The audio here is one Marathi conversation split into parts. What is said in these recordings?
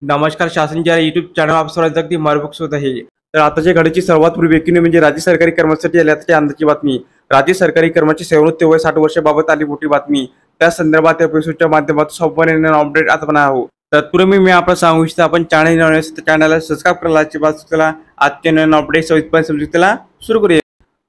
नमस्कार. शासन ज्या युट्यूब चॅनल आप सर्वांचं अगदी मनपूर्वक स्वागत आहे. तर आताच्या घडीची सर्वात पूर्वी ब्रेकिंग न्यूज म्हणजे राज्य सरकारी कर्मचारी आल्याची आनंदाची बातमी. राज्य सरकारी कर्मचारी सेवानिवृत्ती वय 60 वर्षाबाबत आली मोठी बातमी. त्या संदर्भात या एपिसोडच्या माध्यमातून संपूर्ण अपडेट आता आपण आहोत. तत्पूर्वी मी आपल्याला सांगू इच्छितो, आपण चॅनलला सबस्क्राईब करायला बाजूला आजचे नवीन अपडेट सविस्तरपणे समजून त्याला सुरू करूया.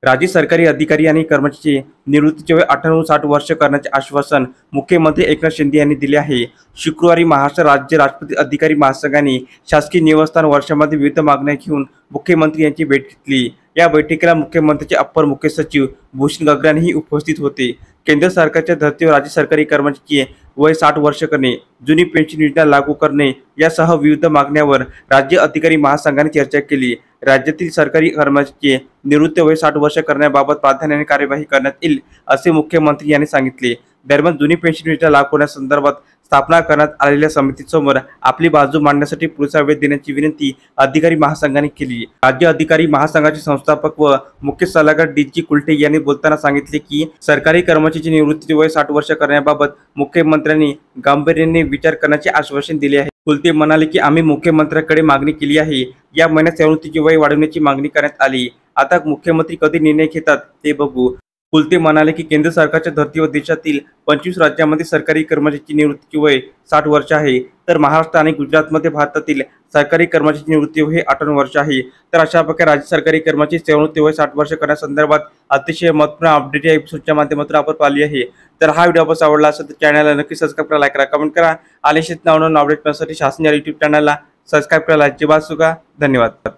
राज्य सरकारी अधिकारी आणि कर्मचारी निवृत्तीचे वय 58-60 वर्ष करण्याचे आश्वासन मुख्यमंत्री एकनाथ शिंदे यांनी दिले आहे. शुक्रवारी महाराष्ट्र राज्य राष्ट्रपती अधिकारी महासंघाने शासकीय निवासस्थान वर्षामध्ये विविध मागण्या घेऊन मुख्यमंत्री यांची भेट घेतली. या बैठकीला मुख्यमंत्र्यांचे अप्पर मुख्य सचिव भूषण गगरानीही उपस्थित होते. केंद्र सरकारच्या धर्तीवर राज्य सरकारी कर्मचाऱ्यांचे वय 60 वर्ष करणे, जुनी पेन्शन योजना लागू करणे यासह विविध मागण्यांवर राज्य अधिकारी महासंघाने चर्चा केली. राज्यातील सरकारी कर्मचाऱ्यांचे निवृत्ती वय 60 वर्ष करण्याबाबत प्राधान्याने कार्यवाही करण्यात येईल असे मुख्यमंत्री यांनी सांगितले. दरम्यान जुनी पेन्शन योजना लागू करण्यासंदर्भात स्थापना करण्यात आलेल्या समितीसमोर आपली बाजू मांडण्यासाठी पुरेसा वेळ देण्याची विनंती अधिकारी महासंघाने केली. राज्य अधिकारी महासंघाचे संस्थापक व मुख्य सल्लागार डी.जी. कुलटे यांनी बोलताना सांगितले की सरकारी कर्मचाऱ्यांचे निवृत्तीचे वय 60 वर्ष करण्याबाबत मुख्यमंत्र्यांनी गांभीर्याने विचार करण्याचे आश्वासन दिले आहे. कुलते म्हणाले की आम्ही मुख्यमंत्र्यांकडे मागणी केली आहे. या महिन्यात सेवानिवृत्तीचे वय वाढवण्याची मागणी करण्यात आली. आता मुख्यमंत्री कधी निर्णय घेतात ते बघू. कुलते म्हणाले की केंद्र सरकारच्या धर्तीवर देशातील 25 राज्यांमध्ये सरकारी कर्मचाऱ्यांची निवृत्तीचे वय 60 वर्ष आहे, तर महाराष्ट्र आणि गुजरातमध्ये भारतातील सरकारी कर्मचाऱ्यांची निवृत्ती वय 58 वर्ष आहे. तर अशा प्रकारे राज्य सरकारी कर्मचारी सेवानिवृत्ती वय 60 वर्ष करण्यासंदर्भात अतिशय महत्त्वपूर्ण अपडेट या एपिसोडच्या माध्यमातून आपण पाहिली आहे. तर हा व्हिडिओ आपण आवडला असेल तर चॅनलला नक्की सबस्क्राईब करा, लाईक करा, कमेंट करा. आलेशीच नवनवीन अपडेट मिळण्यासाठी शासन या यूट्यूब चॅनलला सबस्क्राईब करायला अजिबात चुका. धन्यवाद.